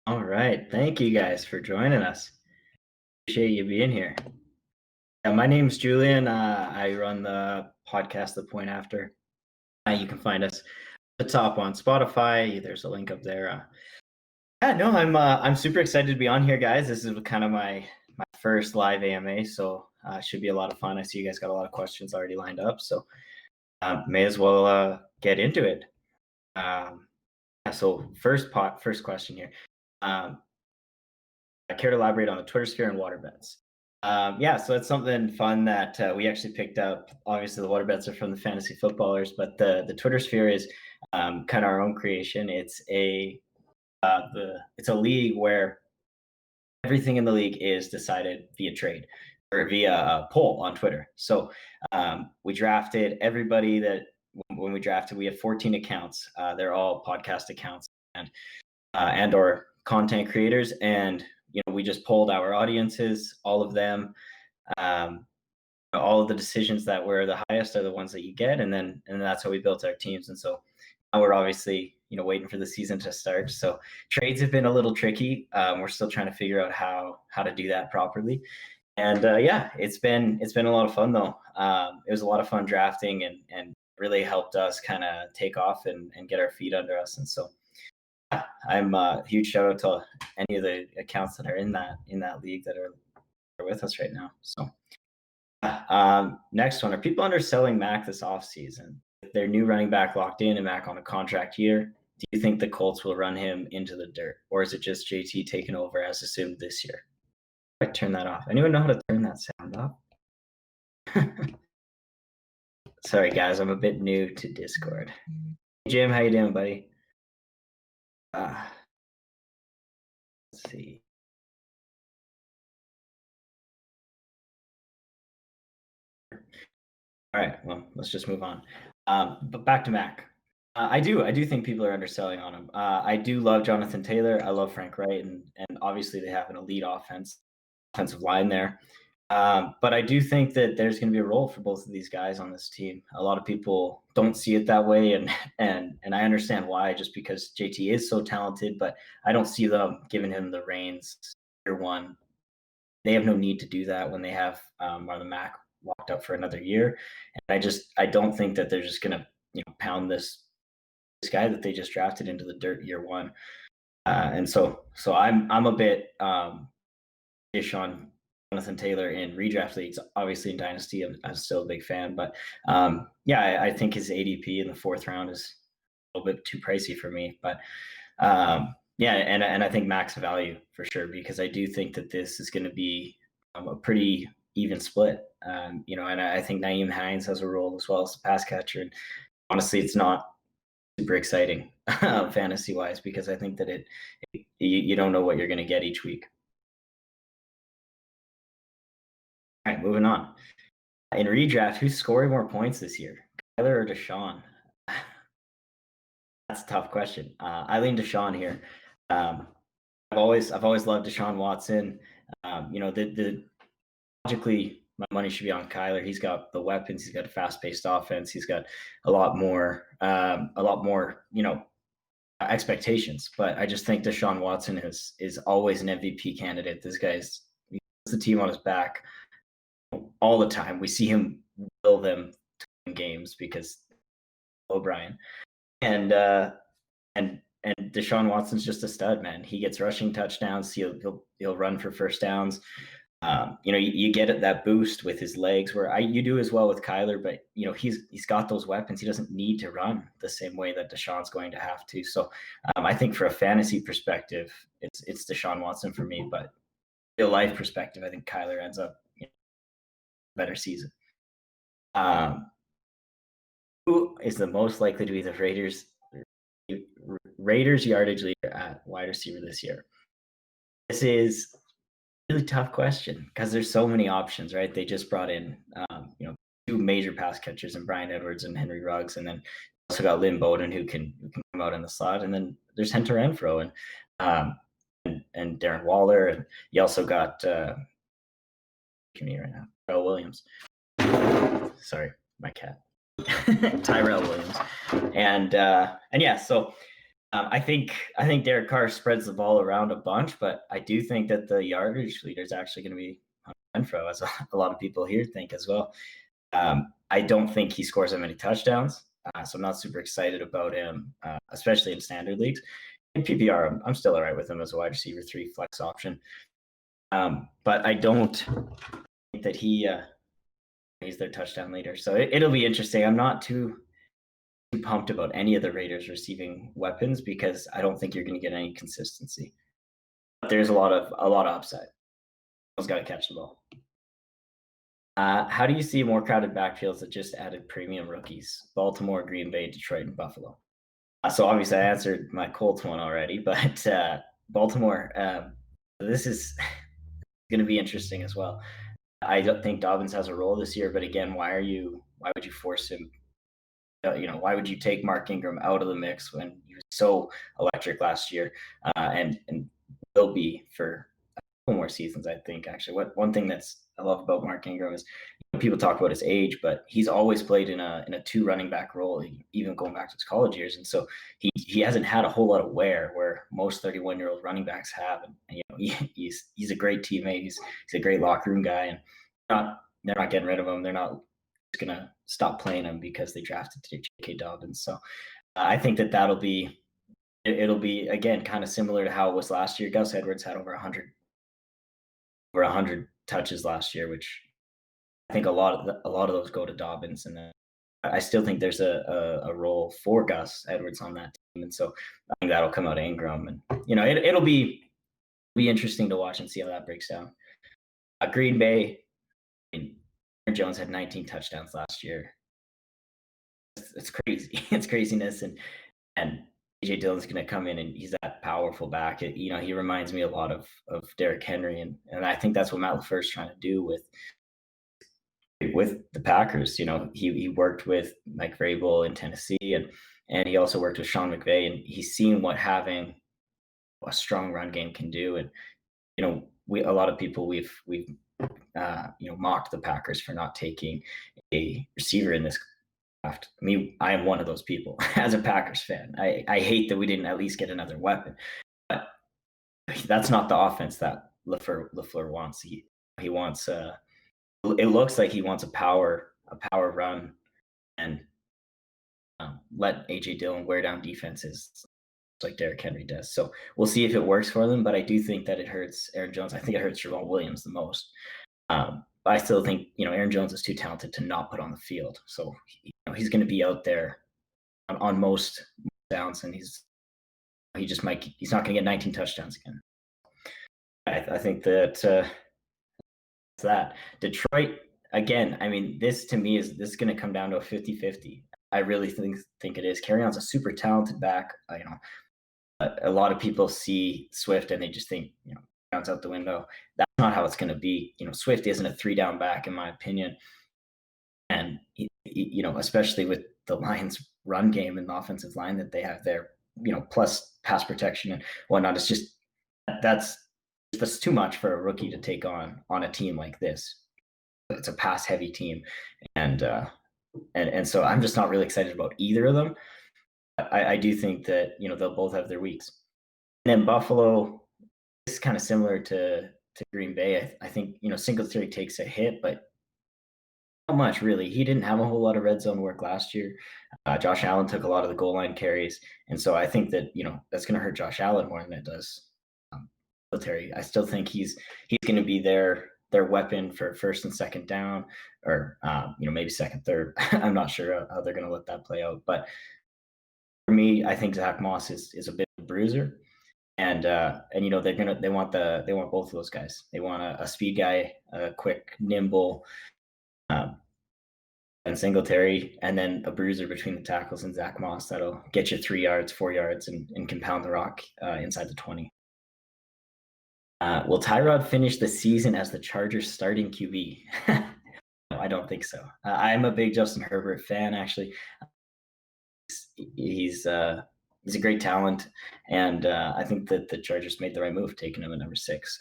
All right. Thank you guys for joining us. Appreciate you being here. My name's Julien. I run the podcast, The Point After. You can find us at the top on Spotify. There's a link up there. No, I'm super excited to be on here, guys. This is kind of my first live AMA, so it should be a lot of fun. I see you guys got a lot of questions already lined up, so may as well get into it. So first question here. I care to elaborate on the Twitter sphere and water bets. So it's something fun that we actually picked up. Obviously, the water bets are from the fantasy footballers, but the Twitter sphere is kind of our own creation. It's a league where everything in the league is decided via trade or via a poll on Twitter. So we drafted everybody that when we drafted, we have 14 accounts. They're all podcast accounts and or content creators, and we just polled our audiences, all of them. All of the decisions that were the highest are the ones that you get, and that's how we built our teams. And so now we're obviously waiting for the season to start. So trades have been a little tricky. We're still trying to figure out how to do that properly. And it's been a lot of fun though. It was a lot of fun drafting and really helped us kind of take off and get our feet under us. And so I'm a huge shout out to any of the accounts that are in that league that are with us right now. So next one, are people underselling Mac this offseason? If their new running back locked in and Mac on a contract year, do you think the Colts will run him into the dirt, or is it just JT taking over as assumed this year? I turn that off. Anyone know how to turn that sound off? Sorry guys, I'm a bit new to Discord. Hey, Jim, how you doing, buddy? Let's see. All right, well, let's just move on. But back to Mac. I do think people are underselling on him. I do love Jonathan Taylor. I love Frank Wright, and obviously they have an elite offensive line there. But I do think that there's going to be a role for both of these guys on this team. A lot of people don't see it that way, and I understand why, just because JT is so talented, but I don't see them giving him the reins year one. They have no need to do that when they have Marlon Mack locked up for another year. And I don't think that they're just going to pound this guy that they just drafted into the dirt year one. And so I'm a bit ish on Jonathan Taylor in redraft leagues. Obviously in Dynasty, I'm still a big fan, but I think his ADP in the 4th round is a little bit too pricey for me. But and I think max value for sure, because I do think that this is going to be a pretty even split. And I think Nyheim Hines has a role as well as the pass catcher. And honestly, it's not super exciting fantasy wise, because I think that you don't know what you're going to get each week. All right, moving on. In redraft, who's scoring more points this year, Kyler or Deshaun? That's a tough question. I lean Deshaun here. I've always loved Deshaun Watson. Logically, my money should be on Kyler. He's got the weapons. He's got a fast-paced offense. He's got a lot more, expectations. But I just think Deshaun Watson is always an MVP candidate. He puts the team on his back all the time. We see him will them to win games because O'Brien and Deshaun Watson's just a stud, man. He gets rushing touchdowns. He'll run for first downs. You get that boost with his legs, where you do as well with Kyler, but he's got those weapons. He doesn't need to run the same way that Deshaun's going to have to. So I think for a fantasy perspective, it's Deshaun Watson for me, but real life perspective, I think Kyler ends up better season. Who is the most likely to be the Raiders yardage leader at wide receiver this year? This is a really tough question because there's so many options, right? They just brought in, 2 major pass catchers in Bryan Edwards and Henry Ruggs, and then also got Lynn Bowden who can come out in the slot, and then there's Hunter Renfrow and Darren Waller, and you also got right now, Tyrell Williams. Sorry, my cat. Tyrell Williams, and so I think Derek Carr spreads the ball around a bunch, but I do think that the yardage leader is actually going to be Renfro, as a lot of people here think as well. I don't think he scores that many touchdowns, so I'm not super excited about him, especially in standard leagues. In PPR, I'm still all right with him as a wide receiver 3 flex option. But I don't think that he's their touchdown leader. So it'll be interesting. I'm not too pumped about any of the Raiders receiving weapons because I don't think you're going to get any consistency. But there's a lot of upside. He's got to catch the ball. How do you see more crowded backfields that just added premium rookies? Baltimore, Green Bay, Detroit, and Buffalo. So obviously I answered my Colts one already, but Baltimore, this is going to be interesting as well. I don't think Dobbins has a role this year, but again, why would you force him? Why would you take Mark Ingram out of the mix when he was so electric last year, and will be for a couple more seasons? I think actually, one thing I love about Mark Ingram is people talk about his age, but he's always played in a 2 running back role, even going back to his college years, and so he hasn't had a whole lot of wear where most 31-year-old running backs have, and he's a great teammate. He's a great locker room guy, and they're not getting rid of him. They're not just gonna stop playing him because they drafted J.K. Dobbins. So I think it'll be again kind of similar to how it was last year. Gus Edwards had over 100 touches last year, which I think a lot of those go to Dobbins, and then I still think there's a role for Gus Edwards on that team, and so I think that'll come out of Ingram, and it'll be interesting to watch and see how that breaks down. Green Bay, Aaron Jones had 19 touchdowns last year. It's crazy. It's craziness, and AJ Dillon's going to come in, and he's that powerful back. He reminds me a lot of Derrick Henry, and I think that's what Matt LaFleur's trying to do with the Packers. He worked with Mike Vrabel in Tennessee, and he also worked with Sean McVay, and he's seen what having a strong run game can do. And a lot of people we've mocked the Packers for not taking a receiver in this draft. I mean, I am one of those people as a Packers fan. I hate that we didn't at least get another weapon, but that's not the offense that LaFleur wants. He wants it looks like he wants a power run and let AJ Dillon wear down defenses like Derrick Henry does. So we'll see if it works for them, but I do think that it hurts Aaron Jones. I think it hurts Jamal Williams the most. I still think Aaron Jones is too talented to not put on the field. So he's going to be out there on most downs, and he's not going to get 19 touchdowns again. I think that that Detroit again. I mean, this to me is going to come down to a 50-50. I really think it is. Kerryon's a super talented back. A lot of people see Swift and they just think Kerryon's out the window. That's not how it's going to be. Swift isn't a 3-down back in my opinion, and especially with the Lions' run game and the offensive line that they have there, plus pass protection and whatnot. It's just that's too much for a rookie to take on a team like this. It's a pass-heavy team, and so I'm just not really excited about either of them. I do think that they'll both have their weeks. And then Buffalo is kind of similar to Green Bay. I think Singletary takes a hit, but not much really. He didn't have a whole lot of red zone work last year. Josh Allen took a lot of the goal line carries, and so I think that that's going to hurt Josh Allen more than it does Singletary. I still think he's going to be their weapon for first and second down, or maybe second, third. I'm not sure how they're going to let that play out, but for me, I think Zach Moss is a bit of a bruiser, and they want both of those guys. They want a speed guy, a quick, nimble, and Singletary, and then a bruiser between the tackles and Zach Moss that'll get you 3 yards, 4 yards, and can pound the rock inside the 20. Will Tyrod finish the season as the Chargers' starting QB? No, I don't think so. I'm a big Justin Herbert fan, actually. He's a great talent, and I think that the Chargers made the right move taking him at number 6.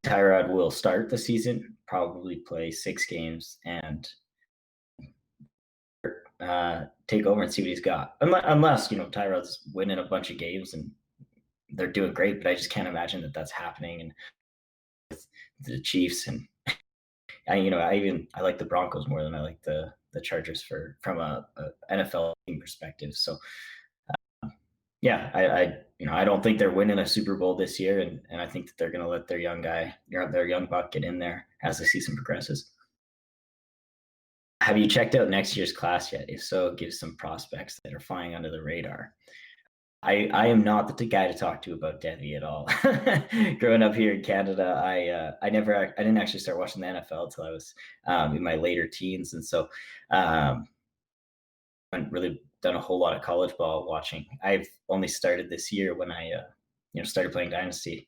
Tyrod will start the season, probably play 6 games, and take over and see what he's got. Unless Tyrod's winning a bunch of games and they're doing great, but I just can't imagine that that's happening. And with the Chiefs and I like the Broncos more than I like the Chargers from a NFL team perspective. So yeah, I don't think they're winning a Super Bowl this year, and I think that they're going to let their young buck get in there as the season progresses. Have you checked out next year's class yet? If so, give some prospects that are flying under the radar. I am not the guy to talk to about Devi at all. Growing up here in Canada, I didn't actually start watching the NFL until I was in my later teens, and so I haven't really done a whole lot of college ball watching. I've only started this year when I started playing Dynasty.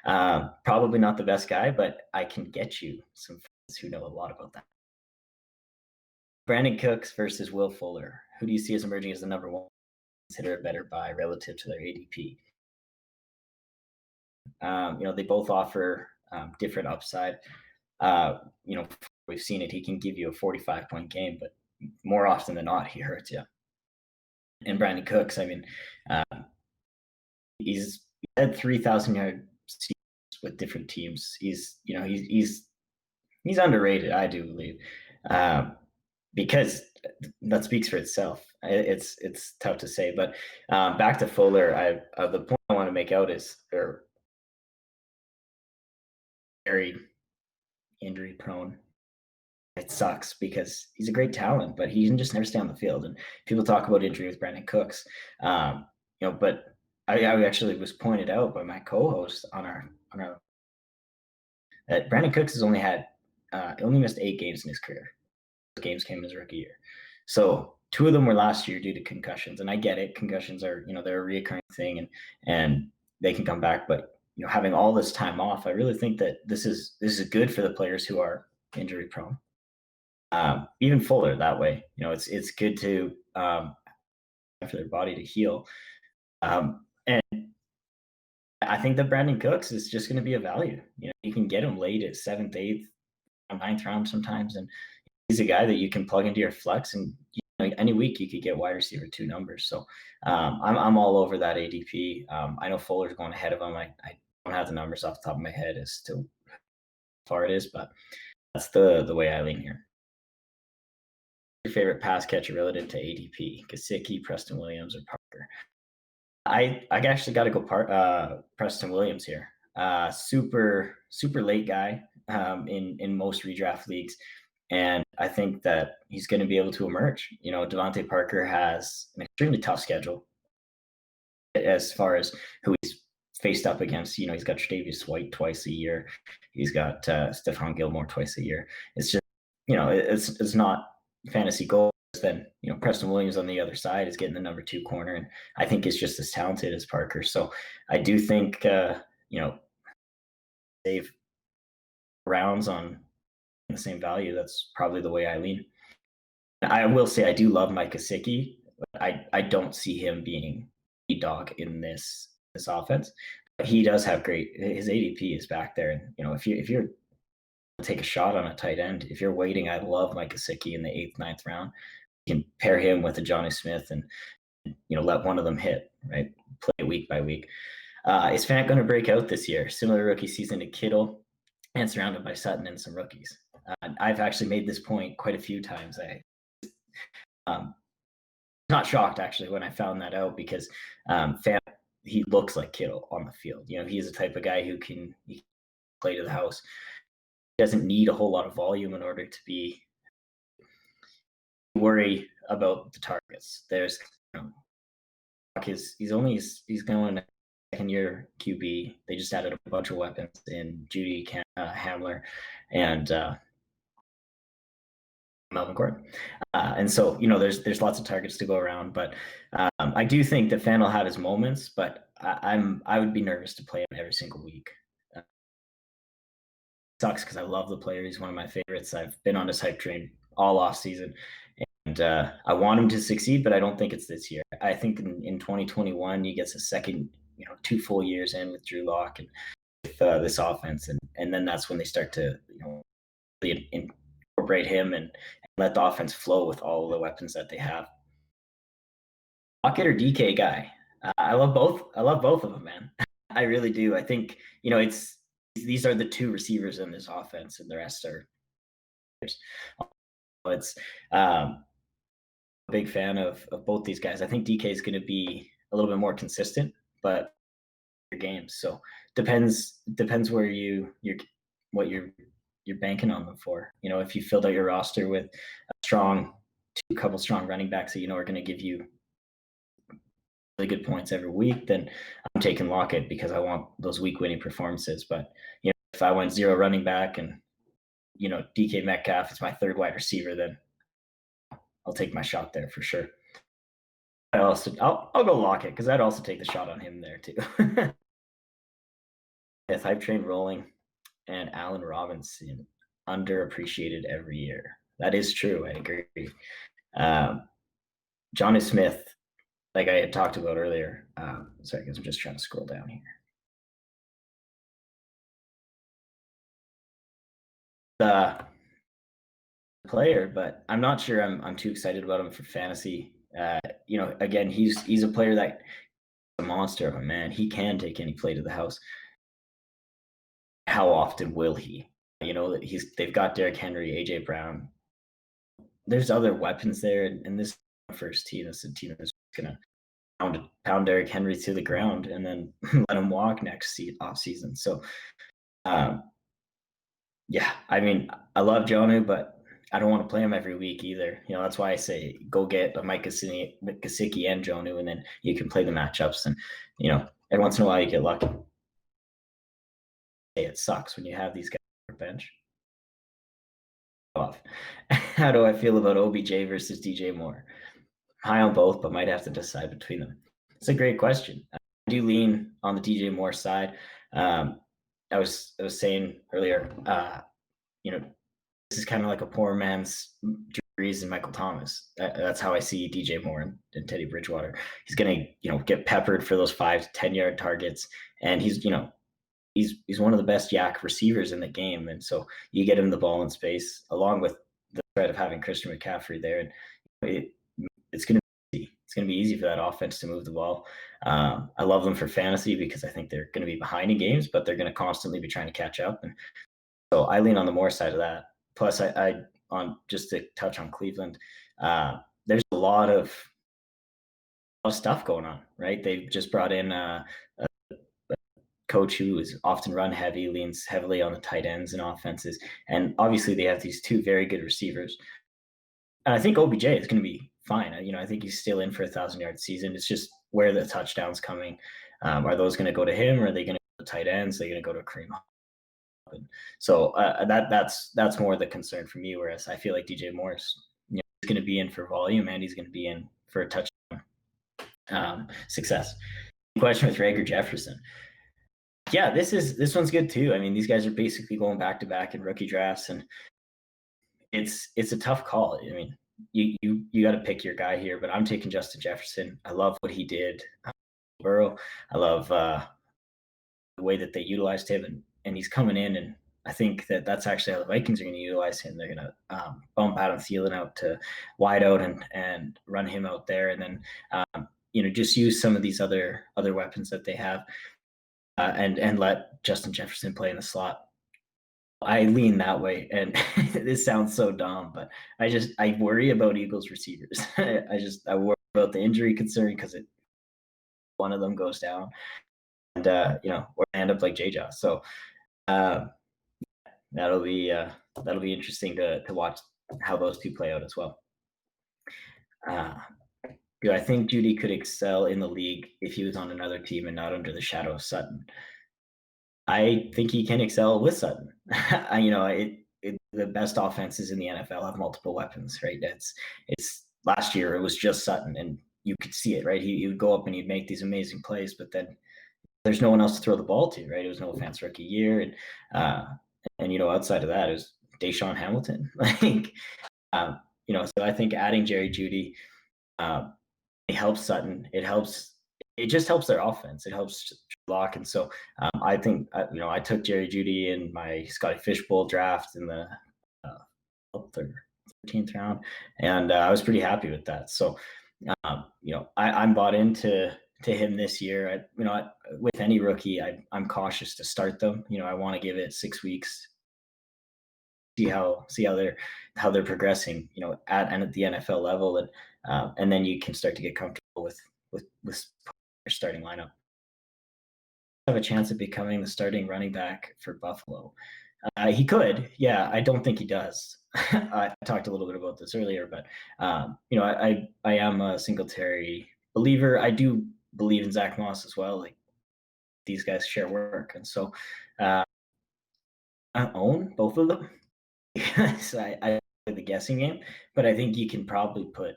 Probably not the best guy, but I can get you some friends who know a lot about that. Brandon Cooks versus Will Fuller. Who do you see as emerging as the number one? Consider a better buy relative to their ADP. They both offer different upside. We've seen it. He can give you a 45-point game, but more often than not, he hurts you. And Brandon Cooks, he's had 3,000-yard seasons with different teams. He's underrated, I do believe, because that speaks for itself. It's tough to say, but back to Fuller. The point I want to make out is they're very injury prone. It sucks because he's a great talent, but he can just never stay on the field. And people talk about injury with Brandon Cooks, but I actually was pointed out by my co-host on our that Brandon Cooks has only missed 8 games in his career. Those games came in his rookie year. So 2 of them were last year due to concussions. And I get it. Concussions are, they're a reoccurring thing and they can come back. But, having all this time off, I really think that this is good for the players who are injury prone. Even Fuller that way, it's good to for their body to heal. And I think that Brandon Cooks is just going to be a value. You can get him late at 7th, 8th, 9th round sometimes, and he's a guy that you can plug into your flex, and any week you could get wide receiver 2 numbers. So I'm all over that ADP. I know Fuller's going ahead of him. I don't have the numbers off the top of my head as to how far it is, but that's the way I lean here. Your favorite pass catcher relative to ADP? Gesicki, Preston Williams, or Parker? I actually got to go Preston Williams here. Super late guy in most redraft leagues. And I think that he's going to be able to emerge. Devontae Parker has an extremely tough schedule as far as who he's faced up against. He's got Tre'Davious White twice a year. He's got Stephon Gilmore twice a year. It's just, it's not fantasy goals. Then, Preston Williams on the other side is getting the number 2 corner, and I think is just as talented as Parker. So I do think, save rounds on the same value. That's probably the way I lean. I will say I do love Mike Gesicki, but I don't see him being a dog in this offense. But he does have his ADP is back there, and if you're take a shot on a tight end, if you're waiting, I love Mike Gesicki in the 8th, 9th round. You can pair him with a Johnny Smith and let one of them hit, right? Play week by week. Is Fant going to break out this year? Similar rookie season to Kittle, and surrounded by Sutton and some rookies. I've actually made this point quite a few times. Not shocked actually when I found that out, because Fant, he looks like Kittle on the field. He's the type of guy who can play to the house. He doesn't need a whole lot of volume in order to be worry about the targets. There's he's going second-year QB. They just added a bunch of weapons in Judy Hamler and Melvin Gordon. And so, there's lots of targets to go around, but I do think that Fan will have his moments, but I would be nervous to play him every single week. Sucks because I love the player. He's one of my favorites. I've been on his hype train all off season, and I want him to succeed, but I don't think it's this year. I think in 2021 he gets a second, 2 full years in with Drew Lock and with this offense, and then that's when they start to really incorporate him and let the offense flow with all the weapons that they have. Pocket or DK guy? I love both. I love both of them, man. I really do. I think these are the two receivers in this offense, and the rest are. It's a big fan of both these guys. I think DK is going to be a little bit more consistent, but games. So depends where what you're banking on them for. If you filled out your roster with a couple strong running backs that are going to give you really good points every week, then I'm taking Lockett because I want those week winning performances. But if I went 0 running back and DK Metcalf is my third wide receiver, then I'll take my shot there for sure. I'll go Lockett because I'd also take the shot on him there too. Yes, Hype Train rolling, and Allen Robinson underappreciated every year. That is true. I agree. Johnny Smith, like I had talked about earlier. Sorry, guys, I'm just trying to scroll down here. The player, but I'm not sure I'm too excited about him for fantasy. Again, he's a player that a monster of a man. He can take any play to the house. How often will he? They've got Derrick Henry, AJ Brown. There's other weapons there, and this first team is a team that's gonna pound Derrick Henry to the ground and then let him walk next off season. So, yeah, I mean, I love Jonah, but I don't want to play him every week either. That's why I say go get a Mike Gesicki and Jonah, and then you can play the matchups. And every once in a while you get lucky. It sucks when you have these guys on your bench. How do I feel about OBJ versus DJ Moore? High on both, but might have to decide between them. It's a great question. I do lean on the DJ Moore side. I was saying earlier, this is kind of like a poor man's Drees and Michael Thomas. That's how I see DJ Moore and Teddy Bridgewater. He's going to get peppered for those 5 to 10 yard targets, and he's one of the best yak receivers in the game. And so you get him the ball in space along with the threat of having Christian McCaffrey there. And it's going to be easy for that offense to move the ball. I love them for fantasy because I think they're going to be behind in games, but they're going to constantly be trying to catch up. And so I lean on the Moore side of that. Plus, I on just to touch on Cleveland, there's a lot of stuff going on, right? They've just brought in a coach who is often run heavy, leans heavily on the tight ends and offenses. And obviously they have these 2 very good receivers. And I think OBJ is going to be fine. I think he's still in for 1,000-yard season. It's just where the touchdowns coming. Are those going to go to him, or are they going to go to tight ends? Are they going to go to Kareem? So that's more the concern for me. Whereas I feel like DJ Morris, he's going to be in for volume, and he's going to be in for a touchdown success. Question with Rager Jefferson. Yeah, this one's good too. I mean, these guys are basically going back to back in rookie drafts, and it's a tough call. I mean, you got to pick your guy here, but I'm taking Justin Jefferson. I love what he did. Burrow. I love the way that they utilized him, and he's coming in, and I think that's actually how the Vikings are going to utilize him. They're going to bump Adam Thielen out to wide out and run him out there, and then just use some of these other weapons that they have. And let Justin Jefferson play in the slot. I lean that way, and this sounds so dumb, but I worry about Eagles receivers. I worry about the injury concern because one of them goes down, and or end up like J-Jaw. So that'll be interesting to watch how those 2 play out as well. Do I think Judy could excel in the league if he was on another team and not under the shadow of Sutton? I think he can excel with Sutton. The best offenses in the NFL have multiple weapons, right? It's last year it was just Sutton, and you could see it, right? He would go up and he'd make these amazing plays, but then there's no one else to throw the ball to, right? It was no Fant's rookie year, and outside of that, it was Deshaun Hamilton. So I think adding Jerry Jeudy, it helps Sutton. It just helps their offense. It helps Lock. And so I think, I took Jerry Jeudy in my Scotty Fishbowl draft in the third 13th round, and I was pretty happy with that. So, I'm bought into him this year. With any rookie, I'm cautious to start them. I want to give it 6 weeks, see how they're progressing. At the NFL level, and then you can start to get comfortable with your starting lineup. Have a chance of becoming the starting running back for Buffalo. He could, yeah. I don't think he does. I talked a little bit about this earlier, but I am a Singletary believer. I do believe in Zach Moss as well. Like, these guys share work, and so I own both of them. So I play the guessing game, but I think you can probably put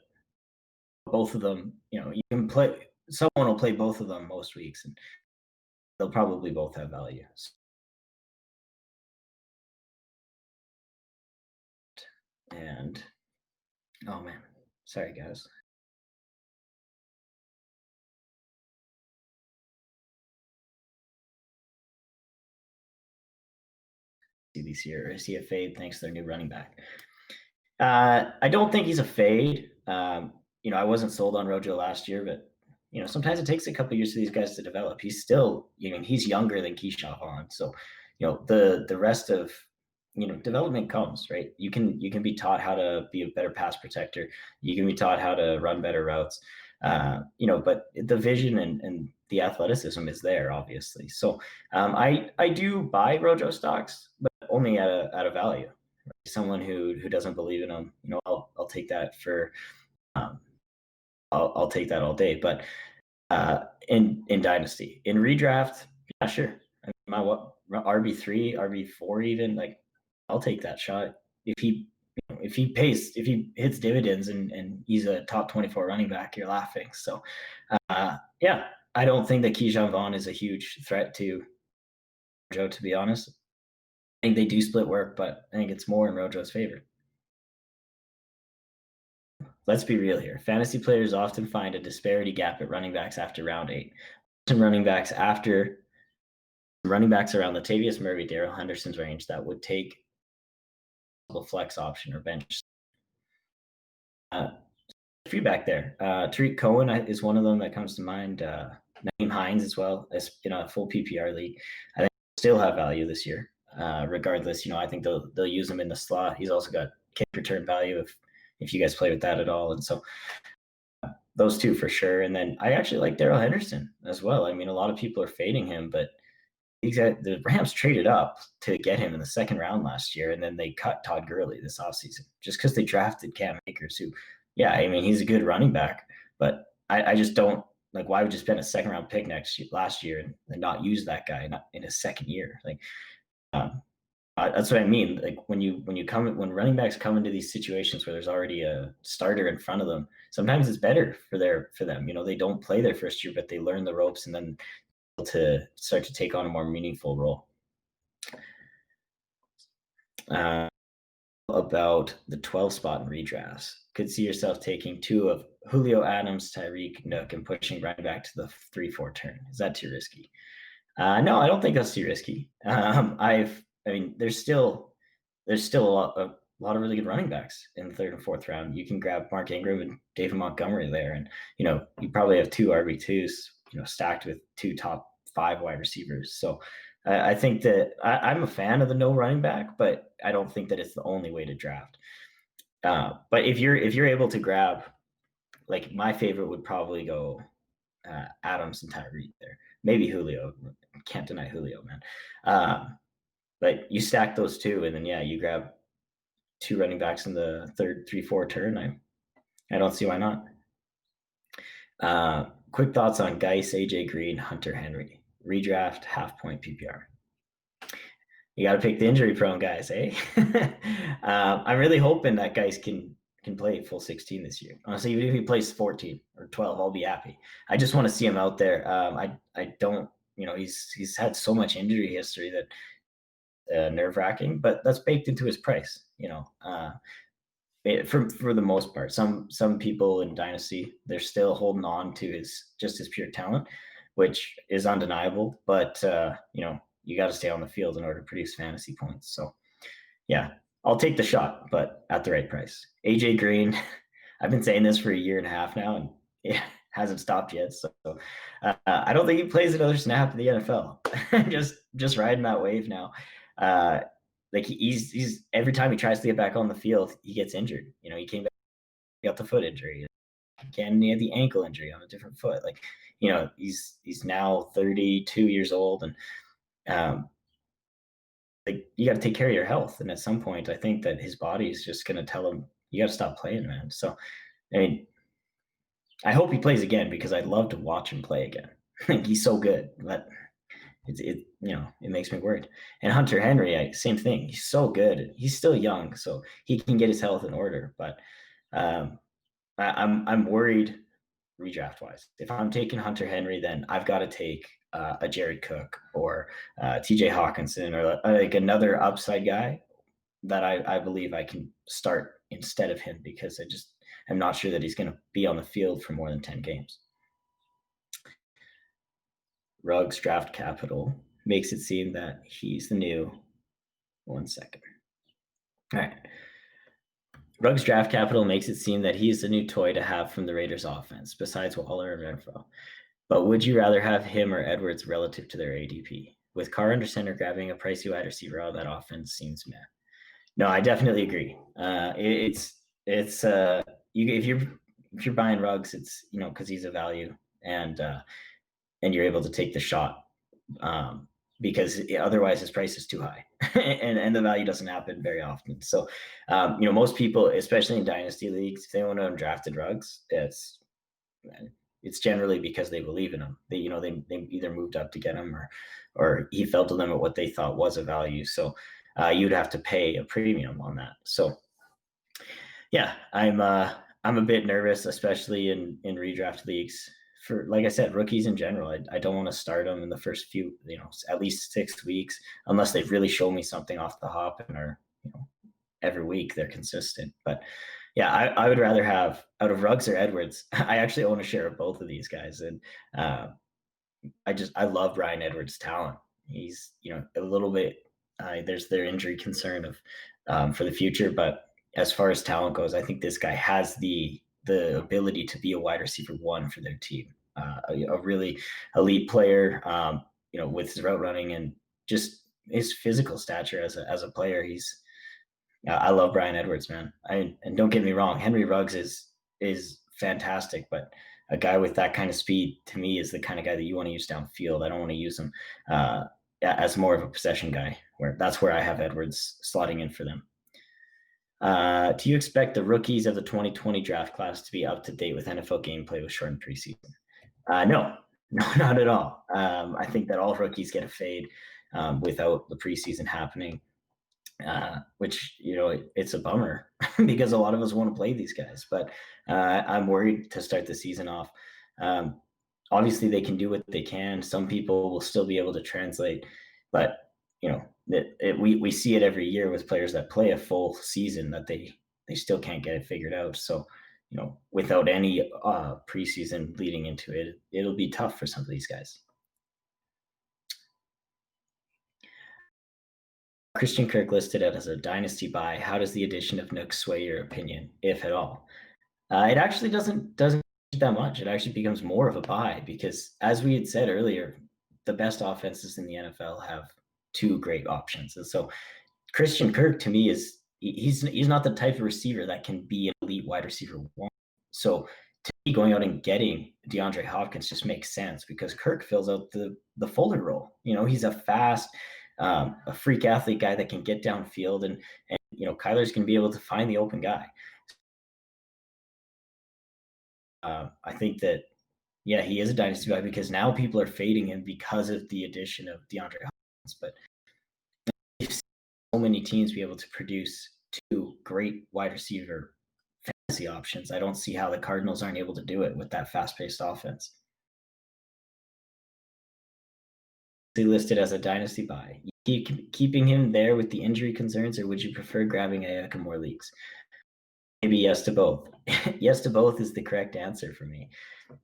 both of them. You can play. Someone will play both of them most weeks, and they'll probably both have value. And oh man, sorry guys. See this year, is he a fade thanks to their new running back? I don't think he's a fade. I wasn't sold on Rojo last year, but sometimes it takes a couple years for these guys to develop. He's still, he's younger than Keyshawn Vaughn, so the rest of development comes, right. You can be taught how to be a better pass protector. You can be taught how to run better routes. But the vision and the athleticism is there, obviously. So I do buy Rojo stocks, but only at a value. Someone who doesn't believe in them, I'll take that for I'll take that all day. But in dynasty, in redraft, yeah, sure. I mean, my RB3, RB4, even, like, I'll take that shot if he hits dividends and he's a top 24 running back. You're laughing. So yeah, I don't think that Keyshawn Vaughn is a huge threat to Rojo, to be honest. I think they do split work, but I think it's more in Rojo's favor. Let's be real here. Fantasy players often find a disparity gap at running backs after round 8. Some running backs around Latavius Murray, Darrell Henderson's range that would take a flex option or bench. Feedback there. Tariq Cohen is one of them that comes to mind. Naeem Hines as well, as a full PPR league. I think still have value this year. Regardless, I think they'll use him in the slot. He's also got kick return value if you guys play with that at all. And so those two for sure. And then I actually like Darrell Henderson as well. I mean, a lot of people are fading him, but the Rams traded up to get him in the second round last year, and then they cut Todd Gurley this offseason just because they drafted Cam Akers, who, yeah, I mean, he's a good running back, but I just don't like, why would you spend a second round pick last year and not use that guy in his second year? Like, that's what I mean. Like, when running backs come into these situations where there's already a starter in front of them, sometimes it's better for them. They don't play their first year, but they learn the ropes and then to start to take on a more meaningful role. About the 12 spot in redrafts, could see yourself taking 2 of Julio Adams, Tyreek, Nook, and pushing right back to the 3-4 turn. Is that too risky? No, I don't think that's too risky. There's still a lot of really good running backs in the 3rd and 4th round. You can grab Mark Ingram and David Montgomery there, and you probably have 2 RB2s, stacked with 2 top 5 wide receivers. So I think that I'm a fan of the no running back, but I don't think that it's the only way to draft. But if you're able to grab, like, my favorite would probably go Adams and Tyreek there. Maybe Julio. Can't deny Julio, man. But you stack those 2, and then, yeah, you grab 2 running backs in the 3rd, 3-4 turn. I don't see why not. Quick thoughts on Geis, AJ Green, Hunter Henry. Redraft, half point PPR. You got to pick the injury prone guys, eh? I'm really hoping that Geis can play full 16 this year. Honestly, even if he plays 14 or 12, I'll be happy. I just want to see him out there. I don't, he's had so much injury history that nerve wracking, but that's baked into his price. For the most part, some people in Dynasty, they're still holding on to his pure talent, which is undeniable. But you got to stay on the field in order to produce fantasy points. So, yeah, I'll take the shot, but at the right price. AJ Green, I've been saying this for a year and a half now, and it hasn't stopped yet. So I don't think he plays another snap in the NFL. just riding that wave now. Like he's every time he tries to get back on the field, he gets injured. He came back, he got the foot injury. Again, he had the ankle injury on a different foot. Like, he's now 32 years old, and like you got to take care of your health. And at some point, I think that his body is just going to tell him, you got to stop playing, man. So, I mean, I hope he plays again because I'd love to watch him play again. He's so good, but it makes me worried. And Hunter Henry, same thing. He's so good. He's still young, so he can get his health in order. But I'm worried redraft wise. If I'm taking Hunter Henry, then I've got to take a Jared Cook or TJ Hawkinson or like another upside guy that I believe I can start instead of him, because I'm not sure that he's going to be on the field for more than 10 games. Ruggs draft capital makes it seem that he's the new. 1 second. All right. Ruggs draft capital makes it seem that he's the new toy to have from the Raiders offense, besides Waller and Renfro. But would you rather have him or Edwards relative to their ADP? With Carr under center grabbing a pricey wide receiver out of that offense seems meh. No, I definitely agree. If you're buying Ruggs, it's because he's a value, and you're able to take the shot, because otherwise his price is too high, and the value doesn't happen very often. So, most people, especially in dynasty leagues, if they want to undrafted Ruggs, it's generally because they believe in him. They either moved up to get him, or he fell to them at what they thought was a value. So you'd have to pay a premium on that. So yeah, I'm a bit nervous, especially in redraft leagues. For, like I said, rookies in general, I don't want to start them in the first few, at least 6 weeks, unless they've really shown me something off the hop and are, every week they're consistent. But yeah, I would rather have, out of Ruggs or Edwards, I actually own a share of both of these guys. And I love Bryan Edwards' talent. He's, a little bit, there's their injury concern of for the future. But as far as talent goes, I think this guy has the ability to be a wide receiver one for their team. A really elite player, with his route running and just his physical stature as a player. I love Bryan Edwards, man. And don't get me wrong, Henry Ruggs is fantastic, but a guy with that kind of speed, to me, is the kind of guy that you want to use downfield. I don't want to use him as more of a possession guy, that's where I have Edwards slotting in for them. Do you expect the rookies of the 2020 draft class to be up to date with NFL gameplay with shortened preseason? No, not at all. I think that all rookies get a fade without the preseason happening. Which, it's a bummer because a lot of us want to play these guys, but I'm worried to start the season off. Obviously they can do what they can. Some people will still be able to translate, but we see it every year with players that play a full season that they still can't get it figured out. So, without any preseason leading into it, it'll be tough for some of these guys. Christian Kirk listed as a dynasty buy. How does the addition of Nook sway your opinion, if at all? It actually doesn't that much. It actually becomes more of a buy because, as we had said earlier, the best offenses in the NFL have two great options. And so Christian Kirk, to me, he's not the type of receiver that can be an elite wide receiver one. So to me, going out and getting DeAndre Hopkins just makes sense because Kirk fills out the Fuller role. He's a fast, a freak athlete guy that can get downfield, and Kyler's going to be able to find the open guy. I think that, yeah, he is a dynasty guy because now people are fading him because of the addition of DeAndre Hopkins. But we've seen so many teams be able to produce two great wide receiver fantasy options. I don't see how the Cardinals aren't able to do it with that fast-paced offense. He listed as a dynasty buy. You keep keeping him there with the injury concerns, or would you prefer grabbing Ayuk in more leagues? Maybe yes to both. Yes to both is the correct answer for me.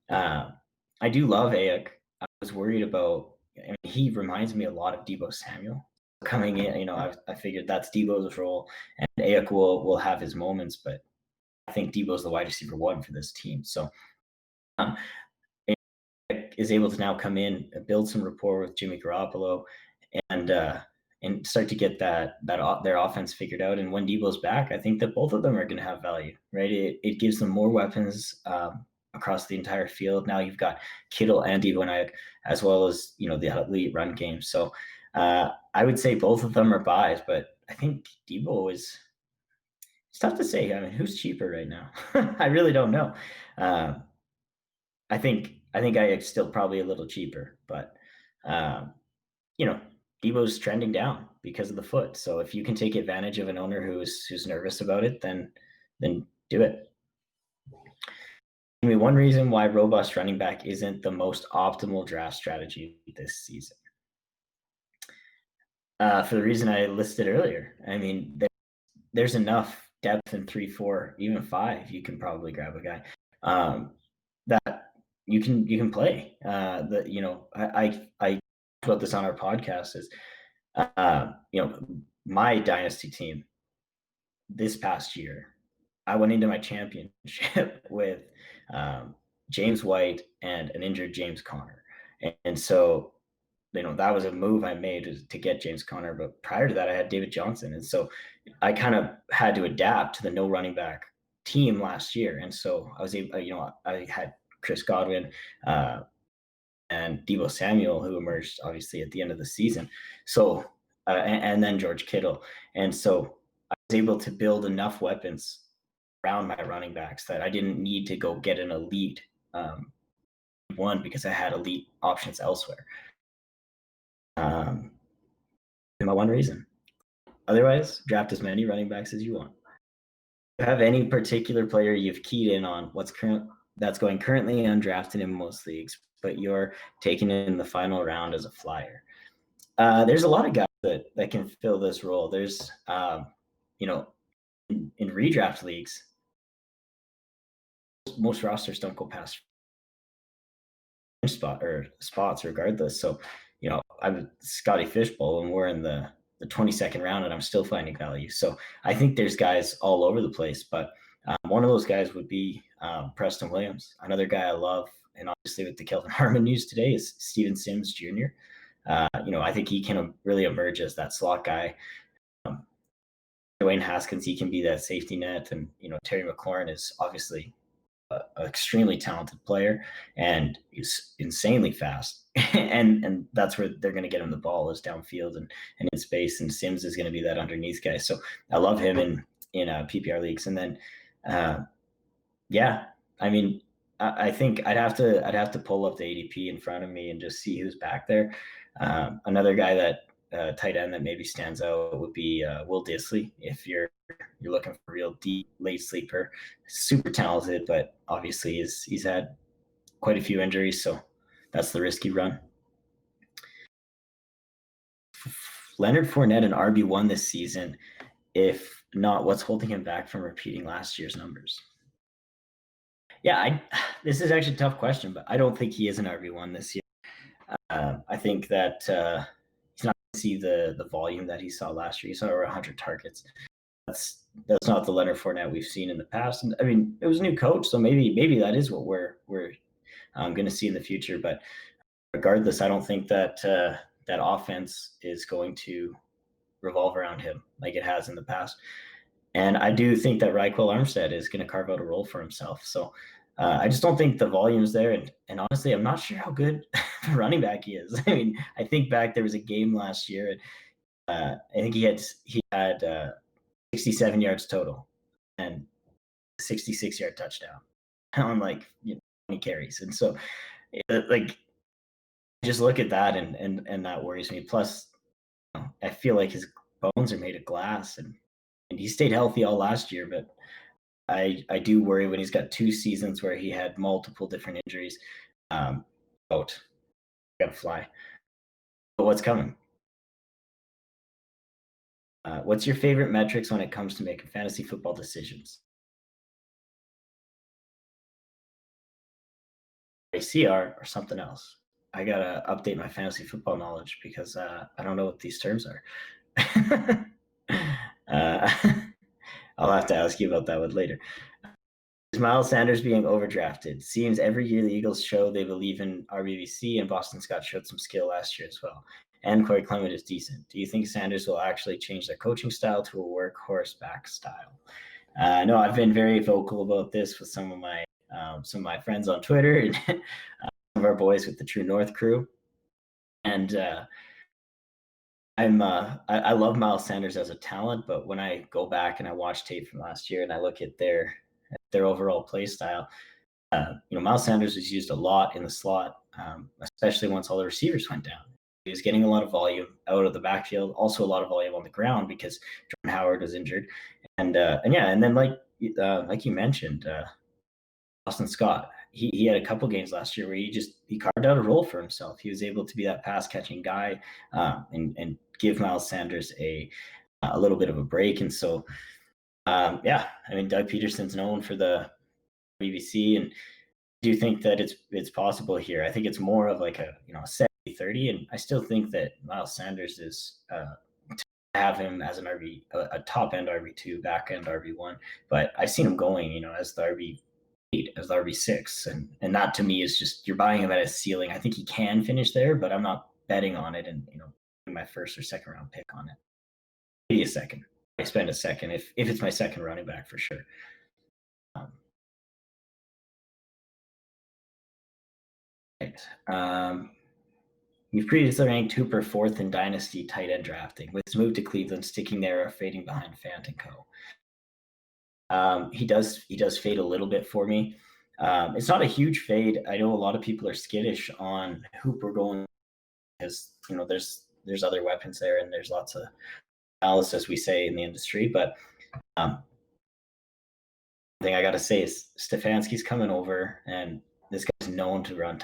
I do love Ayuk. I was worried about, he reminds me a lot of Deebo Samuel. coming in, I figured that's Debo's role, and Ayuk will have his moments, but I think Debo's the wide receiver one for this team. So um, is able to now come in, build some rapport with Jimmy Garoppolo, and start to get their offense figured out. And when Debo's back, I think that both of them are going to have value, right? It gives them more weapons across the entire field. Now you've got Kittle and Debo, as well as the elite run game. So I would say both of them are buys, but I think Debo is. It's tough to say. I mean, who's cheaper right now? I really don't know. I think I still probably a little cheaper, but um, you know, Debo's trending down because of the foot. So if you can take advantage of an owner who's nervous about it, then do it. I mean, one reason why robust running back isn't the most optimal draft strategy this season. For the reason I listed earlier. I mean, there's enough depth in 3, 4, even 5. You can probably grab a guy that you can play. I talked about this on our podcast. Is my dynasty team this past year, I went into my championship with James White and an injured James Conner, and so that was a move I made to get James Conner. But prior to that, I had David Johnson, and so I kind of had to adapt to the no running back team last year, and so I was able. I had Chris Godwin and Deebo Samuel, who emerged obviously at the end of the season. So and then George Kittle, and so I was able to build enough weapons around my running backs that I didn't need to go get an elite one because I had elite options elsewhere. My one reason. Otherwise, draft as many running backs as you want. Do you have any particular player you've keyed in on that's going currently undrafted in most leagues, but you're taking it in the final round as a flyer? There's a lot of guys that can fill this role. There's, in redraft leagues, most rosters don't go past spots regardless. So, I'm Scotty Fishbowl, and we're in the 22nd round, and I'm still finding value. So I think there's guys all over the place, but one of those guys would be Preston Williams. Another guy I love, and obviously with the Kelvin Harmon news today, is Steven Sims Jr. I think he can really emerge as that slot guy. Dwayne Haskins, he can be that safety net, and Terry McLaurin is obviously an extremely talented player, and he's insanely fast. and that's where they're going to get him the ball, is downfield and in space. And Sims is going to be that underneath guy. So I love him in PPR leagues. And then, I mean, I think I'd have to pull up the ADP in front of me and just see who's back there. Another guy that tight end that maybe stands out would be Will Dissly. If you're looking for a real deep late sleeper, super talented, but obviously he's had quite a few injuries, so that's the risk you run. Leonard Fournette an RB1 this season. If not, what's holding him back from repeating last year's numbers? Yeah, this is actually a tough question, but I don't think he is an RB1 this year. I think that he's not going to see the volume that he saw last year. He saw over 100 targets. That's not the Leonard Fournette we've seen in the past. And I mean, it was a new coach, so maybe that is what we're going to see in the future. But regardless, I don't think that that offense is going to revolve around him like it has in the past. And I do think that Raquel Armstead is going to carve out a role for himself. So I just don't think the volume's there. And honestly, I'm not sure how good the running back he is. I mean, I think back there was a game last year. I think he had 67 yards total and 66-yard touchdown on 20 carries. And so just look at that and that worries me. Plus, I feel like his bones are made of glass, and he stayed healthy all last year, but I do worry when he's got 2 seasons where he had multiple different injuries. Gotta fly. But what's coming? What's your favorite metrics when it comes to making fantasy football decisions? ACR or something else? I gotta update my fantasy football knowledge because I don't know what these terms are. uh, I'll have to ask you about that one later. Is Miles Sanders being overdrafted? Seems every year the Eagles show they believe in RBBC, and Boston Scott showed some skill last year as well. And Corey Clement is decent. Do you think Sanders will actually change their coaching style to a workhorse back style? No, I've been very vocal about this with some of my friends on Twitter and some of our boys with the True North crew. And I love Miles Sanders as a talent, but when I go back and I watch tape from last year and I look at their overall play style, Miles Sanders was used a lot in the slot, especially once all the receivers went down. He was getting a lot of volume out of the backfield, also a lot of volume on the ground because Jordan Howard was injured, and then like you mentioned, Boston Scott. He had a couple games last year where he carved out a role for himself. He was able to be that pass catching guy, and give Miles Sanders a little bit of a break. And so, Doug Peterson's known for the BBC, and do think that it's possible here. I think it's more of like a 70-30, and I still think that Miles Sanders is have him as an RB, a top end RB2, back end RB1, but I've seen him going, as the RB8, as the RB6, and that to me is just you're buying him at a ceiling. I think he can finish there, but I'm not betting on it, and my first or second round pick on it. Maybe a second. I spend a second if it's my second running back for sure. Right. We've previously ranked Hooper fourth in Dynasty tight end drafting. With his move to Cleveland, sticking there or fading behind Fant and Co. He does fade a little bit for me. It's not a huge fade. I know a lot of people are skittish on Hooper going because there's other weapons there and there's lots of analysis, as we say in the industry. But thing I got to say is Stefanski's coming over, and this guy's known to run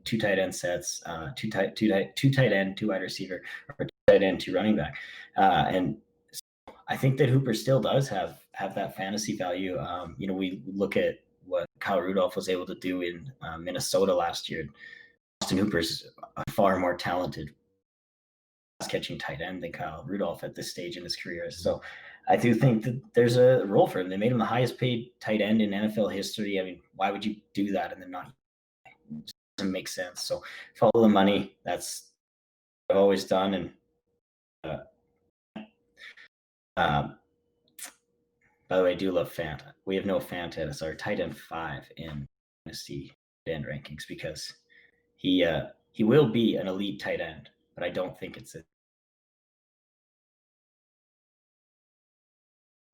two tight end sets, two tight end, two wide receiver, or two tight end, two running back, and so I think that Hooper still does have that fantasy value. We look at what Kyle Rudolph was able to do in Minnesota last year. Austin Hooper's a far more talented catching tight end than Kyle Rudolph at this stage in his career. So I do think that there's a role for him. They made him the highest paid tight end in NFL history. I mean, why would you do that and then not? It doesn't make sense. So follow the money. That's what I've always done. And by the way, I do love Fant. We have no Fant as our tight end 5 in dynasty end rankings because he will be an elite tight end, but I don't think it's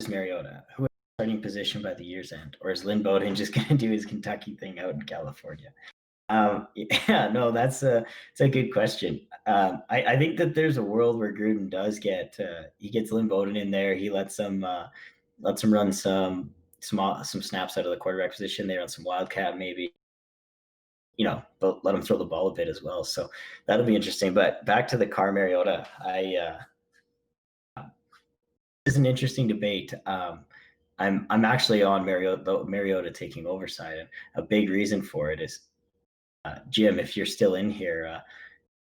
Mariota, who has a starting position by the year's end, or is Lynn Bowden just going to do his Kentucky thing out in California? No, that's a good question. I think that there's a world where Gruden does he gets Lynn Bowden in there. He lets him run some snaps out of the quarterback position. They run some wildcat maybe, but let him throw the ball a bit as well. So that'll be interesting. But back to the Carr Mariota, it's an interesting debate. I'm actually on Mariota taking over side, and a big reason for it is Jim. If you're still in here,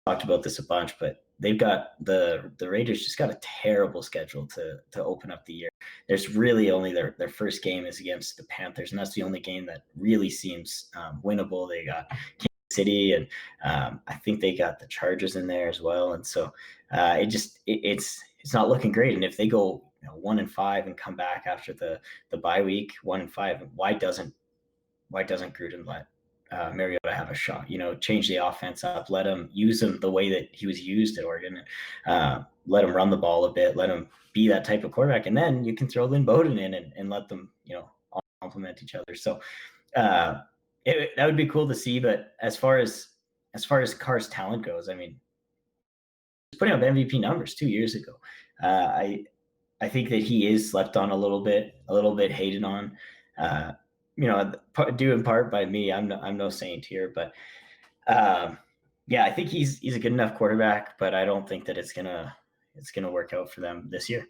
talked about this a bunch, but they've got the Raiders just got a terrible schedule to open up the year. There's really only their first game is against the Panthers, and that's the only game that really seems winnable. They got Kansas City, and I think they got the Chargers in there as well, and so it's not looking great. And if they go 1-5 and come back after the bye week 1-5, why doesn't Gruden let Mariota have a shot? Change the offense up, let him use him the way that he was used at Oregon, let him run the ball a bit, let him be that type of quarterback, and then you can throw Lynn Bowden in and let them complement each other. So that would be cool to see. But as far as Carr's talent goes, I mean, he's putting up MVP numbers 2 years ago. I think that he is slept on a little bit hated on. Due in part by me. I'm no saint here, but I think he's a good enough quarterback, but I don't think that it's gonna work out for them this year.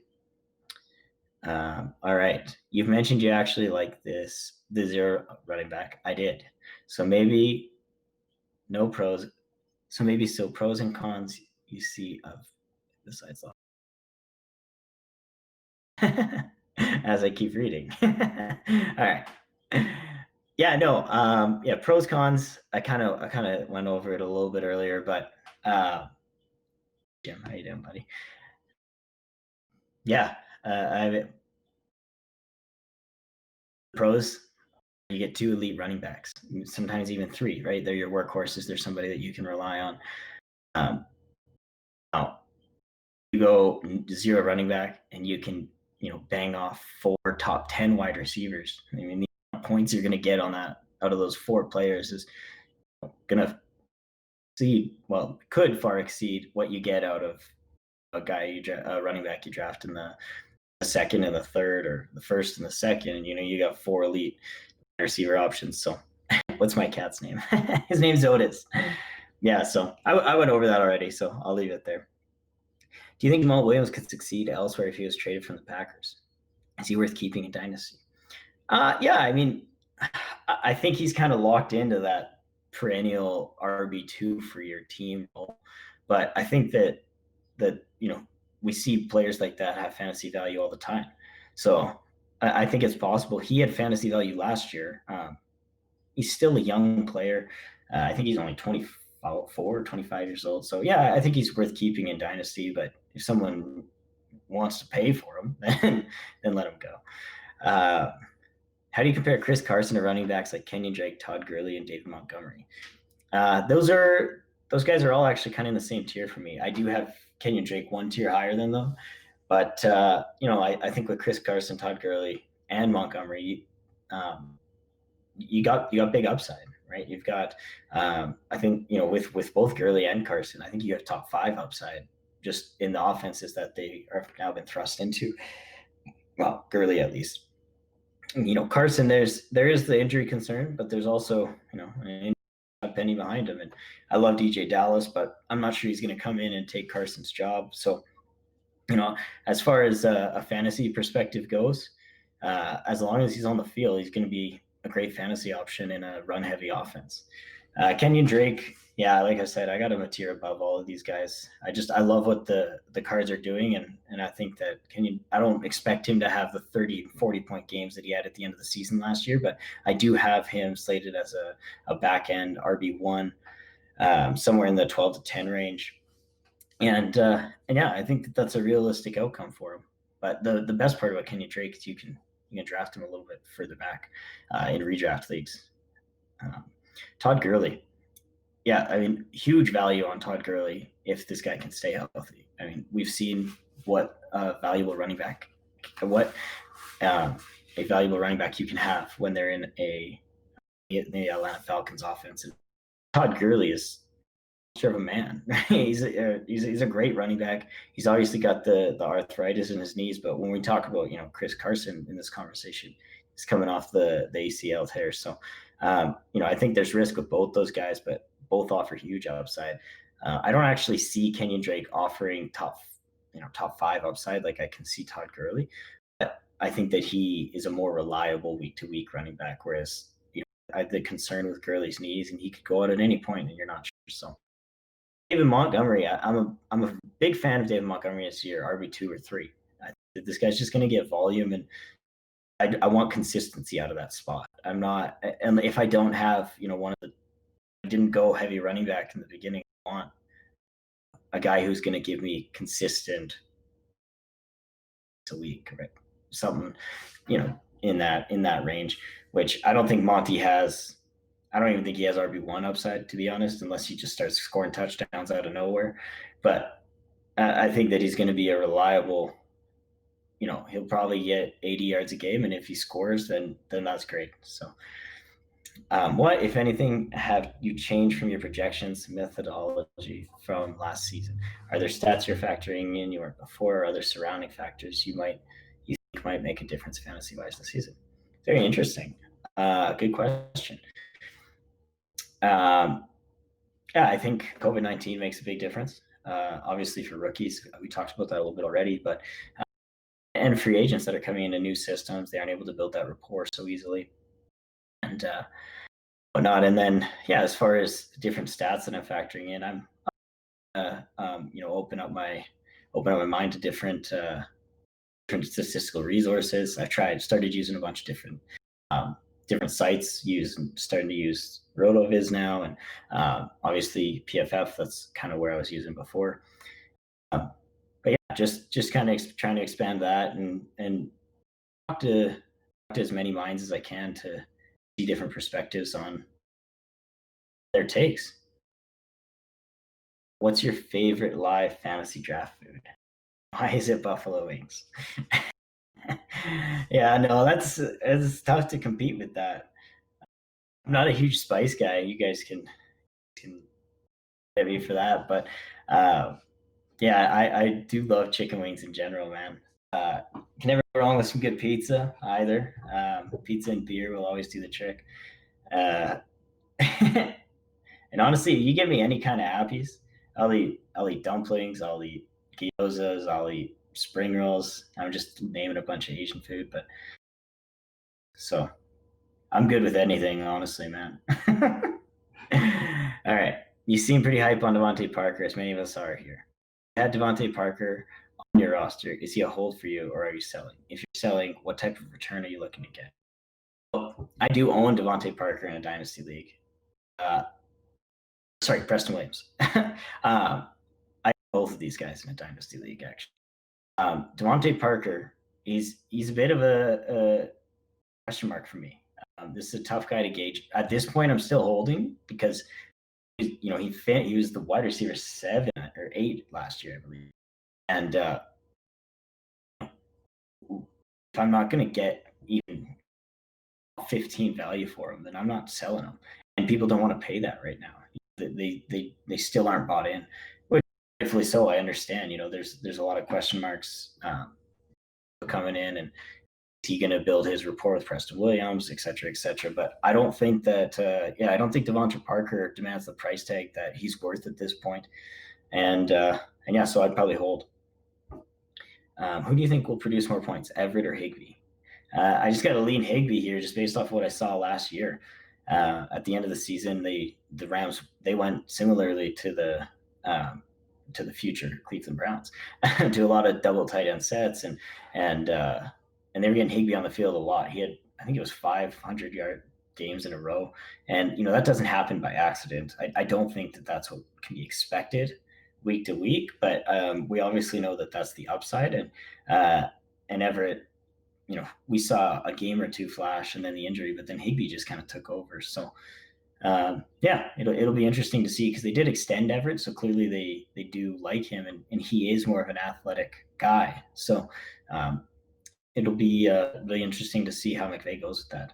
All right, you've mentioned you actually like the zero running back. I did, so maybe no pros. So maybe pros and cons you see of besides as I keep reading. All right. Yeah, no. Yeah, pros cons. I kind of went over it a little bit earlier, but Jim, how you doing, buddy? Yeah, I pros. You get two elite running backs, sometimes even three. Right? They're your workhorses. They're somebody that you can rely on. Um, now you go zero running back, and you can bang off four top 10 wide receivers. I mean, the points you're going to get on that out of those four players is going to could far exceed what you get out of a running back you draft in the second and the third, or the first and the second. And you got four elite receiver options. So, what's my cat's name? His name's Otis. Yeah, so I went over that already, so I'll leave it there. Do you think Jamal Williams could succeed elsewhere if he was traded from the Packers? Is he worth keeping in Dynasty? Yeah, I mean, I think he's kind of locked into that perennial RB2 for your team. But I think that we see players like that have fantasy value all the time. So I think it's possible. He had fantasy value last year. He's still a young player. I think he's only 24 or 25 years old. So yeah, I think he's worth keeping in Dynasty. But if someone wants to pay for him, then let him go. How do you compare Chris Carson to running backs like Kenyon Drake, Todd Gurley, and David Montgomery? Those guys are all actually kind of in the same tier for me. I do have Kenyon Drake one tier higher than them, but I think with Chris Carson, Todd Gurley, and Montgomery, you got big upside, right? You've got I think with both Gurley and Carson, I think you have top 5 upside just in the offenses that they have now been thrust into. Well, Gurley at least. Carson, there is the injury concern, but there's also a penny behind him. And I love DJ Dallas, but I'm not sure he's going to come in and take Carson's job. So, as far as a fantasy perspective goes, as long as he's on the field, he's going to be a great fantasy option in a run-heavy offense. Kenyon Drake, yeah, like I said, I got him a tier above all of these guys. I love what the Cards are doing, and I think that I don't expect him to have the 30, 40-point games that he had at the end of the season last year, but I do have him slated as a back-end RB1, somewhere in the 12 to 10 range. And yeah, I think that's a realistic outcome for him. But the best part about Kenyon Drake is you can draft him a little bit further back in redraft leagues. Todd Gurley, yeah, I mean, huge value on Todd Gurley if this guy can stay healthy. I mean, we've seen what a valuable running back you can have when they're in the Atlanta Falcons offense. And Todd Gurley is sort of a man. he's a great running back. He's obviously got the arthritis in his knees, but when we talk about Chris Carson in this conversation, he's coming off the ACL tear. So I think there's risk with both those guys, but both offer huge upside. I don't actually see Kenyon Drake offering top 5 upside like I can see Todd Gurley. But I think that he is a more reliable week to week running back, whereas I have the concern with Gurley's knees, and he could go out at any point, and you're not sure. So David Montgomery, I'm a big fan of David Montgomery this year, RB2 or 3. This guy's just going to get volume, and I want consistency out of that spot. I'm not, and if I don't have I didn't go heavy running back in the beginning. I want a guy who's going to give me consistent a week, right? Something, in that range, which I don't think Monty has. I don't even think he has RB1 upside, to be honest, unless he just starts scoring touchdowns out of nowhere. But I think that he's going to be a reliable, he'll probably get 80 yards a game. And if he scores, then that's great. So what, if anything, have you changed from your projections methodology from last season? Are there stats you're factoring in you weren't before, or other surrounding factors you think might make a difference fantasy-wise this season? Very interesting. Good question. Yeah, I think COVID-19 makes a big difference. Obviously for rookies, we talked about that a little bit already, but and free agents that are coming into new systems, they aren't able to build that rapport so easily, and whatnot. And then, yeah, as far as different stats that I'm factoring in, I'm open up my mind to different different statistical resources. Started using a bunch of different sites, starting to use RotoViz now, and obviously PFF. That's kind of where I was using before. But yeah, just kind of trying to expand that and talk to as many minds as I can to see different perspectives on their takes. What's your favorite live fantasy draft food? Why is it buffalo wings? Yeah, no, it's tough to compete with that. I'm not a huge spice guy. You guys can get me for that, but yeah, I do love chicken wings in general, man. Can never go wrong with some good pizza either. Pizza and beer will always do the trick. Uh, and honestly, you give me any kind of appies, I'll eat dumplings, I'll eat gyozas, I'll eat spring rolls. I'm just naming a bunch of Asian food, but so I'm good with anything, honestly, man. All right. You seem pretty hype on Devontae Parker, as many of us are here. You had Devontae Parker on your roster. Is he a hold for you, or are you selling? If you're selling, what type of return are you looking to get? Well, I do own Devontae Parker in a dynasty league. Sorry, Preston Williams. I own both of these guys in a dynasty league, actually. Devontae Parker, he's a bit of a question mark for me. This is a tough guy to gauge. At this point, I'm still holding because he was the wide receiver 7 or 8 last year, I believe. And if I'm not going to get even 15 value for him, then I'm not selling him. And people don't want to pay that right now. They still aren't bought in, which rightfully so. I understand. There's a lot of question marks coming in, and is he going to build his rapport with Preston Williams, et cetera, et cetera. But I don't think that, I don't think Devontae Parker demands the price tag that he's worth at this point. And yeah, so I'd probably hold. Who do you think will produce more points, Everett or Higbee? I just got to lean Higbee here, just based off what I saw last year. At the end of the season, the Rams, they went similarly to the future Cleveland Browns, to a lot of double tight end sets, and they were getting Higbee on the field a lot. He had, I think it was 500-yard games in a row, and that doesn't happen by accident. I don't think that that's what can be expected week to week, but we obviously know that that's the upside, and Everett, we saw a game or two flash and then the injury, but then Higbee just kind of took over. So yeah, it'll be interesting to see, because they did extend Everett, so clearly they do like him, and he is more of an athletic guy. So it'll be really interesting to see how McVay goes with that.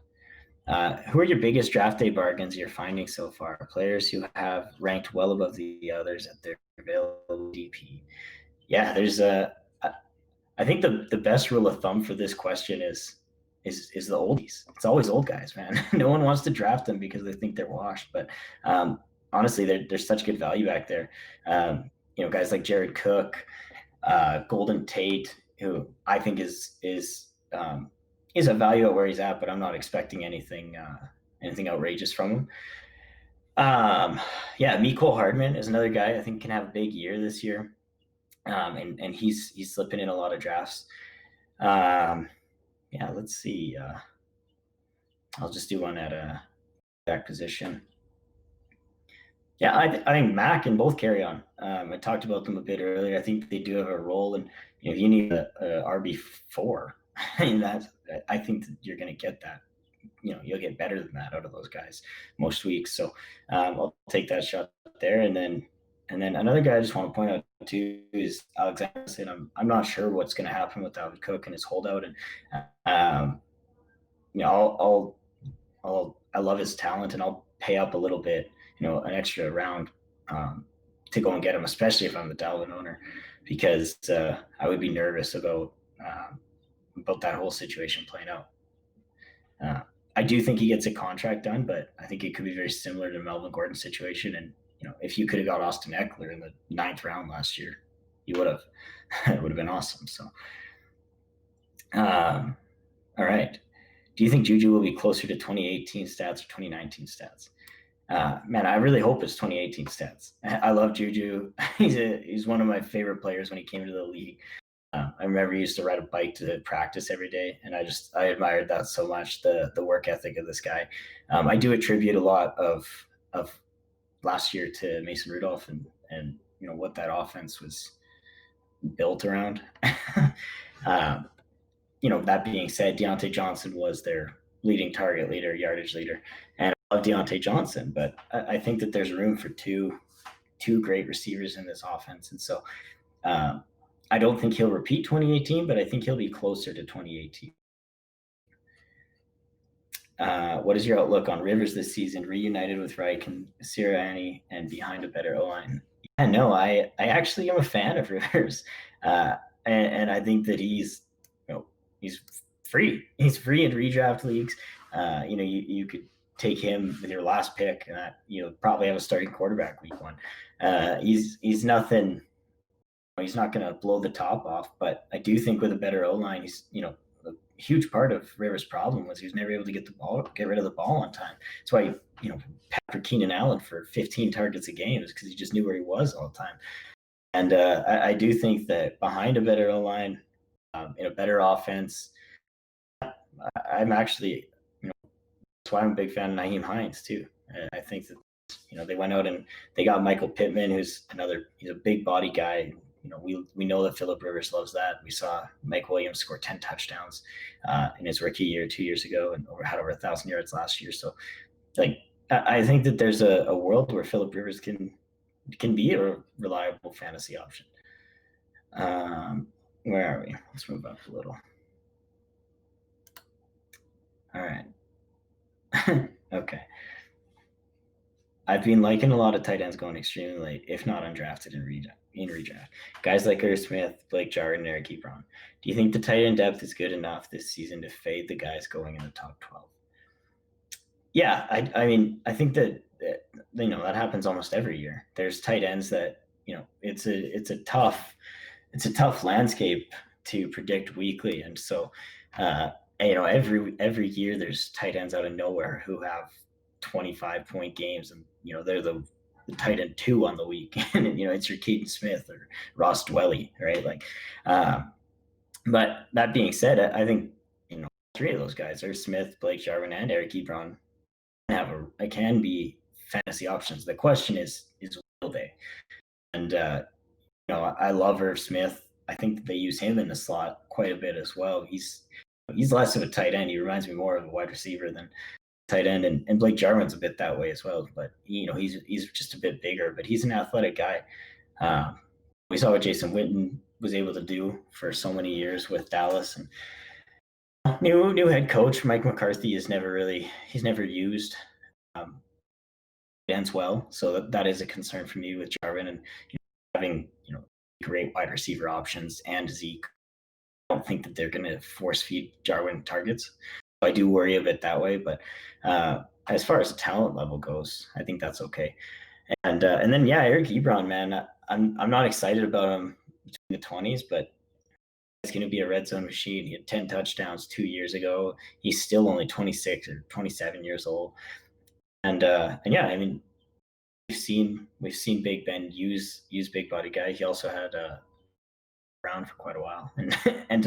Who are your biggest draft day bargains you're finding so far? Players who have ranked well above the others at their available DP. Yeah, I think the best rule of thumb for this question is the oldies. It's always old guys, man. No one wants to draft them because they think they're washed. But honestly, there's such good value back there. Guys like Jared Cook, Golden Tate, who I think is a value at where he's at, but I'm not expecting anything outrageous from him. Yeah, Mecole Hardman is another guy I think can have a big year this year. And he's slipping in a lot of drafts. Yeah, let's see. I'll just do one at a back position. Yeah, I think Mac and both carry on. I talked about them a bit earlier. I think they do have a role, and if you need a RB4, I think that you're going to get that. You'll get better than that out of those guys most weeks. So I'll take that shot there, and then another guy I just want to point out too is Alexander. And I'm not sure what's going to happen with Dalvin Cook and his holdout. And I love his talent, and I'll pay up a little bit, an extra round to go and get him, especially if I'm the Dalvin owner, because I would be nervous about that whole situation playing out. I do think he gets a contract done, but I think it could be very similar to Melvin Gordon's situation. And if you could have got Austin Eckler in the 9th round last year, you would have. It would have been awesome. So, all right. Do you think Juju will be closer to 2018 stats or 2019 stats? Man, I really hope it's 2018 stats. I love Juju. He's one of my favorite players when he came into the league. I remember he used to ride a bike to practice every day, and I admired that so much, the work ethic of this guy. I do attribute a lot of last year to Mason Rudolph and what that offense was built around. um, that being said, Deontay Johnson was their leading target leader, yardage leader, and I love Deontay Johnson, but I think that there's room for two great receivers in this offense, and so um, I don't think he'll repeat 2018, but I think he'll be closer to 2018. What is your outlook on Rivers this season, reunited with Reich and Sirianni and behind a better O-line? Yeah, no, I actually am a fan of Rivers, uh, and I think that he's free. He's free in redraft leagues. You could take him with your last pick, probably have a starting quarterback week one. He's nothing. He's not going to blow the top off, but I do think with a better O line, a huge part of Rivers' problem was he was never able to get rid of the ball on time. That's why Patrick Keenan Allen for 15 targets a game is because he just knew where he was all the time. And I do think that behind a better O line, in a better offense, I'm actually, that's why I'm a big fan of Nyheim Hines too. I think that they went out and they got Michael Pittman, he's a big body guy. We know that Philip Rivers loves that. We saw Mike Williams score 10 touchdowns in his rookie year 2 years ago, and had over 1,000 yards last year. So, I think that there's a world where Philip Rivers can be a reliable fantasy option. Where are we? Let's move up a little. All right. Okay. I've been liking a lot of tight ends going extremely late, if not undrafted in redraft. Guys like Irv Smith, Blake Jarwin, and Eric Ebron. Do you think the tight end depth is good enough this season to fade the guys going in the top 12? Yeah, I think that that happens almost every year. There's tight ends that it's a tough landscape to predict weekly, and so every year there's tight ends out of nowhere who have 25-point games, and they're the tight end 2 on the week, and it's your Keaton Smith or Ross Dwelly, right? But that being said, I think 3 of those guys are Smith, Blake Jarwin, and Eric Ebron can be fantasy options. The question is will they? And I love Irv Smith. I think they use him in the slot quite a bit as well. He's less of a tight end. He reminds me more of a wide receiver than tight end, and Blake Jarwin's a bit that way as well. But he's just a bit bigger, but he's an athletic guy. We saw what Jason Witten was able to do for so many years with Dallas, and new head coach Mike McCarthy he's never used ends well, so that is a concern for me with Jarwin, and having great wide receiver options and Zeke. I don't think that they're going to force feed Jarwin targets. I do worry a bit that way, but as far as the talent level goes, I think that's okay. And then Eric Ebron, man, I'm not excited about him between the 20s, but it's going to be a red zone machine. He had 10 touchdowns 2 years ago. He's still only 26 or 27 years old, and we've seen Big Ben use big body guy. He also had around for quite a while and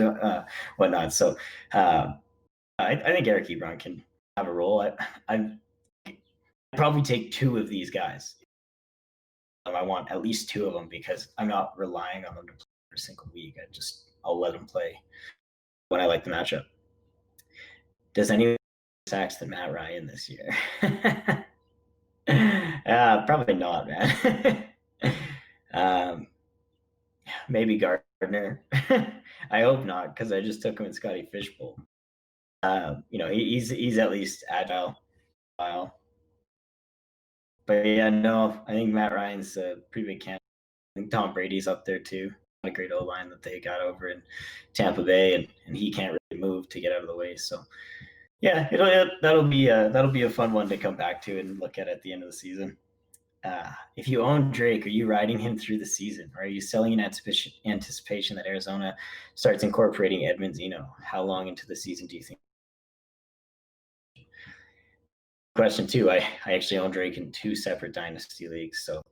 whatnot. So I think Eric Ebron can have a role. I'd probably take 2 of these guys. I want at least 2 of them because I'm not relying on them to play every single week. I'll let them play when I like the matchup. Does anyone sacks than Matt Ryan this year? Probably not, man. Maybe Gardner. I hope not, because I just took him in Scotty Fishbowl. He's at least agile. But no, I think Matt Ryan's a pretty big candidate. I think Tom Brady's up there too. A great O-line that they got over in Tampa Bay, and he can't really move to get out of the way. So yeah, that'll be a fun one to come back to and look at the end of the season. If you own Drake, are you riding him through the season, or are you selling in anticipation that Arizona starts incorporating Edmonds? How long into the season do you think? Question 2, I actually own Drake in 2 separate dynasty leagues, so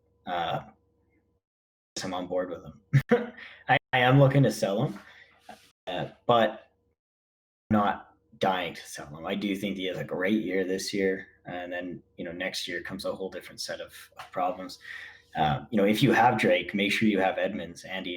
I'm on board with him. I am looking to sell him, but not dying to sell him. I do think he has a great year this year, and then next year comes a whole different set of problems. If you have Drake, make sure you have Edmonds and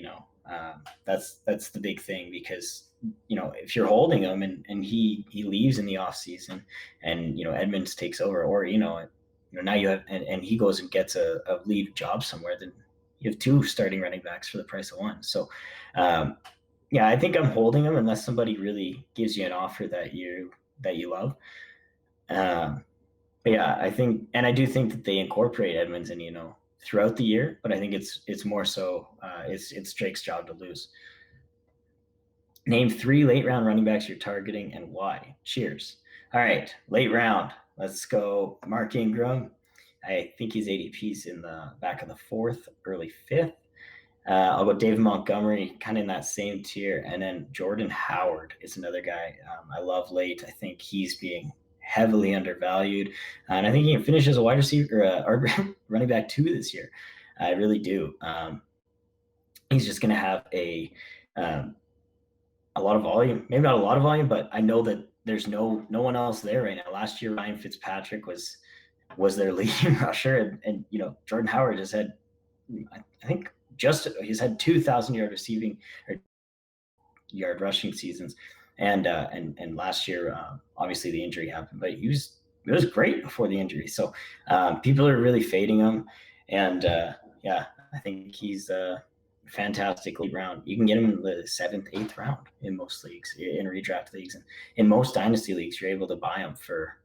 that's the big thing, because if you're holding him and he leaves in the off season, and Edmonds takes over, or now you have and he goes and gets a lead job somewhere, then you have two starting running backs for the price of one. So yeah, I think I'm holding him unless somebody really gives you an offer that you love. Um, but yeah, I do think that they incorporate Edmonds in throughout the year, but I think it's more so it's Drake's job to lose. Name 3 late round running backs you're targeting and why. Cheers. All right, late round. Let's go. Mark Ingram. I think he's ADP's in the back of the 4th, early 5th. I'll go David Montgomery, kind of in that same tier. And then Jordan Howard is another guy I love late. I think he's being heavily undervalued. And I think he can finish as a wide receiver or running back 2 this year. I really do. He's just going to have a lot of volume. Maybe not a lot of volume, but I know that there's no one else there right now. Last year, Ryan Fitzpatrick was their leading rusher. And Jordan Howard has had, I think, he's had 2,000-yard receiving or yard rushing seasons, and last year obviously the injury happened, but he was great before the injury. So people are really fading him, and yeah, I think he's a fantastic late round. You can get him in the 7th, 8th round in most leagues, in redraft leagues, and in most dynasty leagues, you're able to buy him for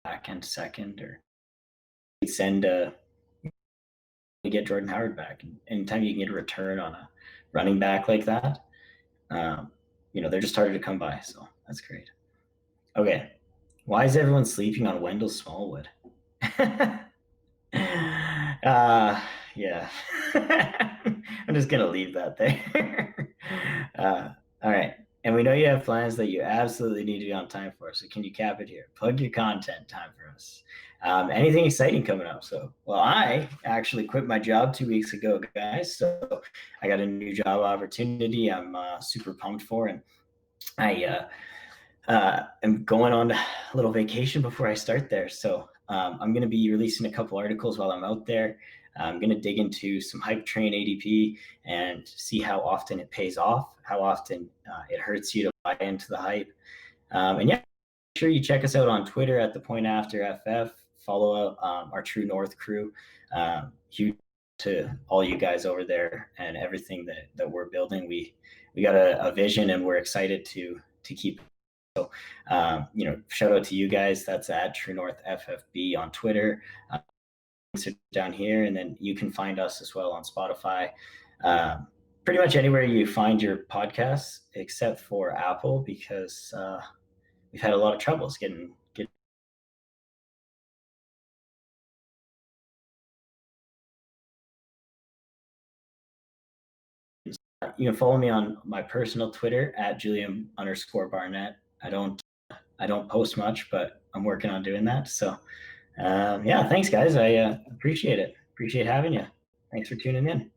back end second, or send to get Jordan Howard back. And anytime you can get a return on a running back like that, they're just harder to come by. So that's great. Okay. Why is everyone sleeping on Wendell Smallwood? Yeah. I'm just going to leave that there. All right. And we know you have plans that you absolutely need to be on time for. So can you cap it here? Plug your content time for us. Anything exciting coming up? Well, I actually quit my job 2 weeks ago, guys. So I got a new job opportunity I'm super pumped for. And I am going on a little vacation before I start there. So I'm going to be releasing a couple articles while I'm out there. I'm going to dig into some hype train ADP and see how often it pays off, how often it hurts you to buy into the hype. And yeah, make sure you check us out on Twitter at the Point After FF. Follow our True North crew. Huge to all you guys over there and everything that we're building. We got a vision, and we're excited to keep. So, shout out to you guys. That's at True North FFB on Twitter. Down here, and then you can find us as well on Spotify, pretty much anywhere you find your podcasts, except for Apple, because we've had a lot of troubles getting. You can follow me on my personal Twitter at Julien_Barnett. I don't post much, but I'm working on doing that. So yeah, thanks guys. I appreciate it. Appreciate having you. Thanks for tuning in.